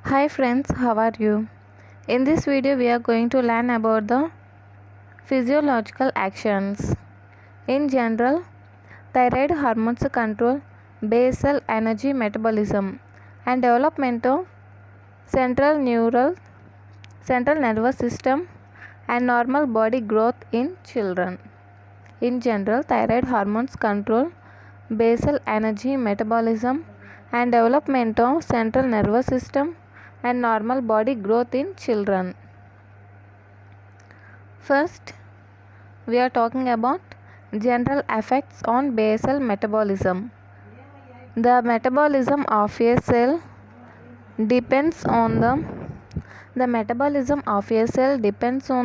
Hi friends, how are you? In this video we are going to learn about the physiological actions. In general, thyroid hormones control basal energy metabolism and development of central nervous system and normal body growth in children. In general, thyroid hormones control basal energy metabolism and development of central nervous system and normal body growth in children. First, we are talking about general effects on basal metabolism. The metabolism of a cell depends on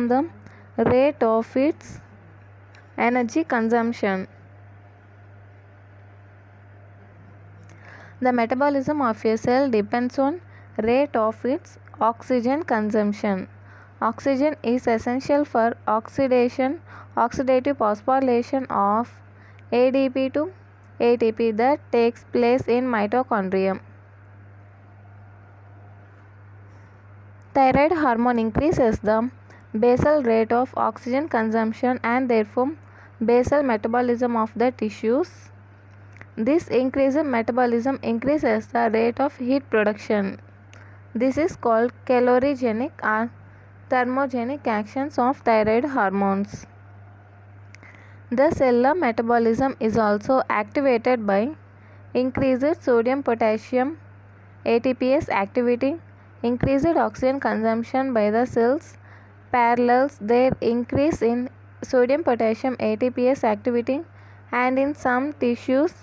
the rate of its energy consumption. The metabolism of a cell depends on rate of its oxygen consumption. Oxygen is essential for oxidative phosphorylation of ADP to ATP that takes place in mitochondria. Thyroid hormone increases the basal rate of oxygen consumption and therefore basal metabolism of the tissues. This increased metabolism increases the rate of heat production. This is called calorigenic or thermogenic actions of thyroid hormones. The cellular metabolism is also activated by increased sodium potassium ATPase activity. Increased oxygen consumption by the cells parallels their increase in sodium potassium ATPase activity, and in some tissues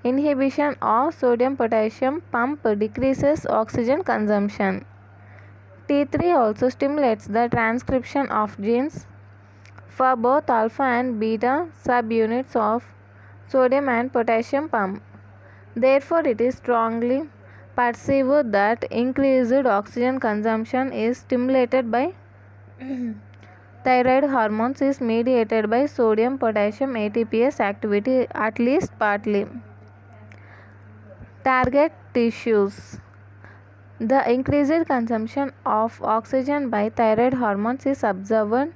inhibition of sodium potassium pump decreases oxygen consumption. T3 also stimulates the transcription of genes for both alpha and beta subunits of sodium and potassium pump. Therefore, it is strongly perceived that increased oxygen consumption is stimulated by thyroid hormones is mediated by sodium potassium ATPase activity, at least partly. Target tissues. The increased consumption of oxygen by thyroid hormones is observed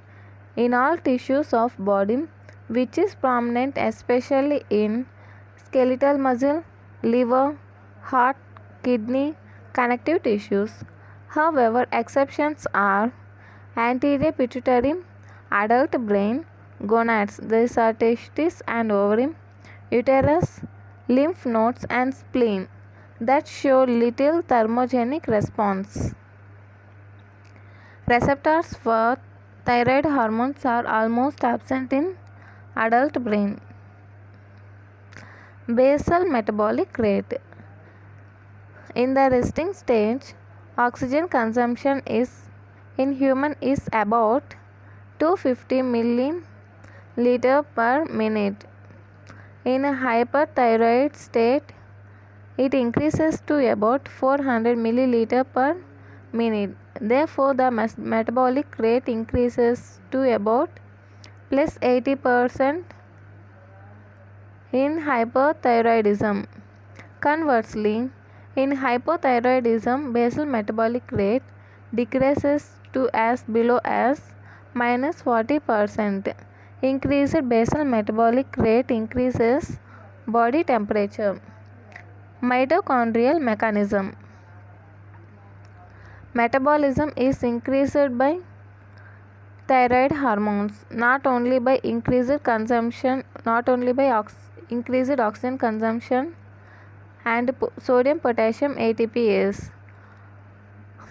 in all tissues of body, which is prominent especially in skeletal muscle, liver, heart, kidney, connective tissues. However, exceptions are anterior pituitary, adult brain, gonads, these are testes and ovary, uterus, lymph nodes and spleen that show little thermogenic response. Receptors for thyroid hormones are almost absent in adult brain. Basal metabolic rate. In the resting stage, oxygen consumption in human is about 250 milliliter per minute. In a hyperthyroid state, it increases to about 400 milliliter per minute. Therefore, the metabolic rate increases to about plus 80% in hypothyroidism. Conversely, in hypothyroidism, basal metabolic rate decreases to as below as minus 40%. Increased basal metabolic rate increases body temperature. Mitochondrial mechanism. Metabolism is increased by thyroid hormones, not only by increased oxygen consumption and sodium potassium ATPase,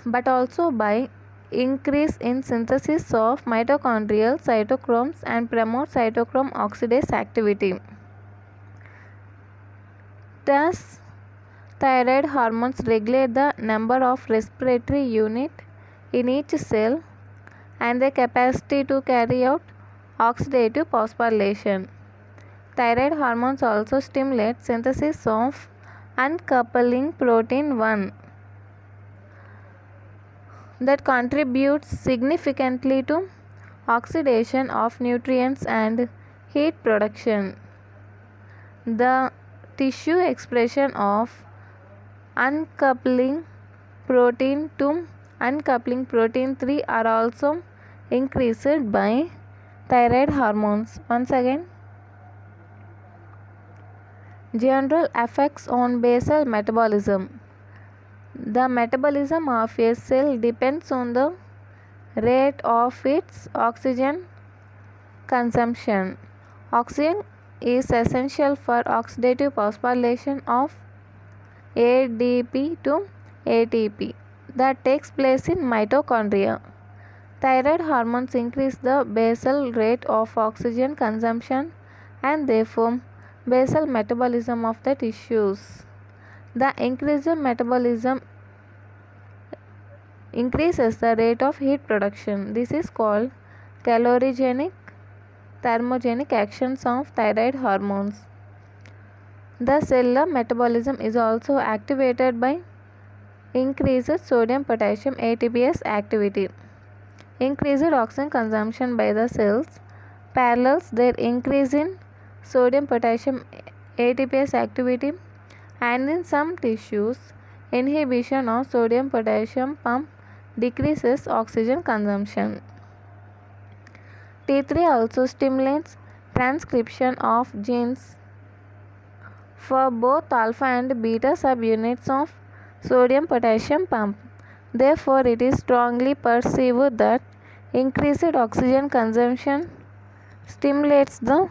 but also by increase in synthesis of mitochondrial cytochromes and promote cytochrome oxidase activity. Thus, thyroid hormones regulate the number of respiratory units in each cell and their capacity to carry out oxidative phosphorylation. Thyroid hormones also stimulate synthesis of uncoupling protein 1 that contributes significantly to oxidation of nutrients and heat production. The tissue expression of uncoupling protein 2 and coupling protein 3 are also increased by thyroid hormones. Once again, general effects on basal metabolism. The metabolism of a cell depends on the rate of its oxygen consumption. Oxygen is essential for oxidative phosphorylation of ADP to ATP that takes place in mitochondria. Thyroid hormones increase the basal rate of oxygen consumption and therefore basal metabolism of the tissues. The increased metabolism increases the rate of heat production. This is called calorigenic thermogenic actions of thyroid hormones. The cellular metabolism is also activated by increased sodium potassium ATPase activity. Increased oxygen consumption by the cells parallels their increase in sodium potassium ATPase activity, and in some tissues inhibition of sodium potassium pump decreases oxygen consumption. T3 also stimulates transcription of genes for both alpha and beta subunits of sodium potassium pump. Therefore, it is strongly perceived that increased oxygen consumption stimulates the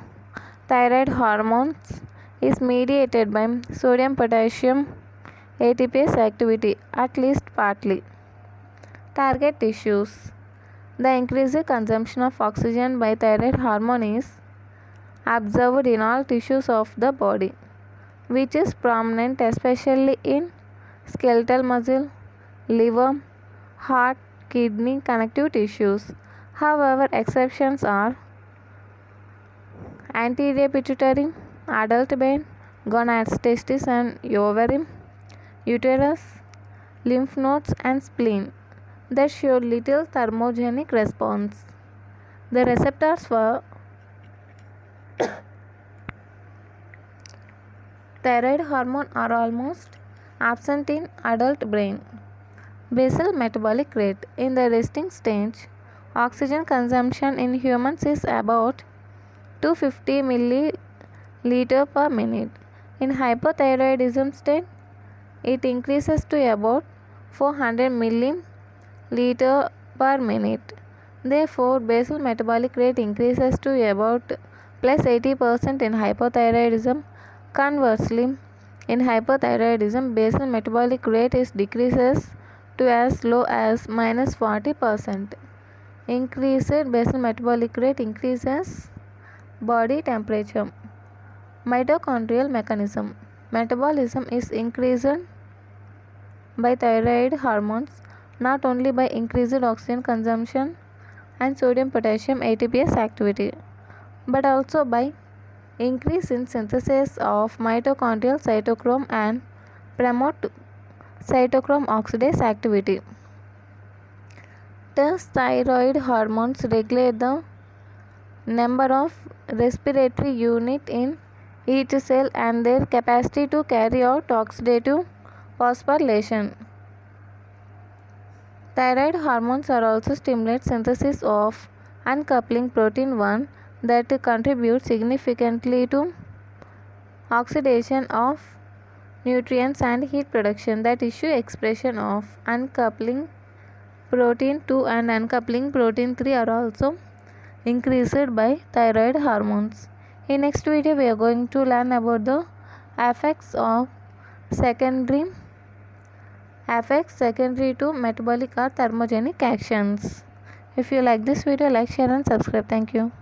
thyroid hormones is mediated by sodium potassium ATPase activity, at least partly. Target tissues. The increased consumption of oxygen by thyroid hormone is observed in all tissues of the body, which is prominent especially in skeletal muscle, liver, heart, kidney, connective tissues. However, exceptions are anterior pituitary, adult brain, gonads, testes and ovary, uterus, lymph nodes and spleen that show little thermogenic response. The receptors for thyroid hormone are almost absent in adult brain. Basal metabolic rate. In the resting stage, oxygen consumption in humans is about 250 milliliter per minute. In hypothyroidism state, it increases to about 400 milliliter per minute. Therefore, basal metabolic rate increases to about plus 80% in hypothyroidism. Conversely, in hypothyroidism, basal metabolic rate is decreases to as low as minus 40%. Increased basal metabolic rate increases body temperature. Mitochondrial mechanism. Metabolism is increased by thyroid hormones not only by increased oxygen consumption and sodium potassium ATPase activity, but also by increase in synthesis of mitochondrial cytochrome and promote cytochrome oxidase activity. Thus, thyroid hormones regulate the number of respiratory units in each cell and their capacity to carry out oxidative phosphorylation. Thyroid hormones are also stimulate synthesis of uncoupling protein 1 that contributes significantly to oxidation of nutrients and heat production. The tissue expression of uncoupling protein 2 and uncoupling protein 3 are also increased by thyroid hormones. In next video, we are going to learn about the effects secondary to metabolic or thermogenic actions. If you like this video, like, share and subscribe. Thank you.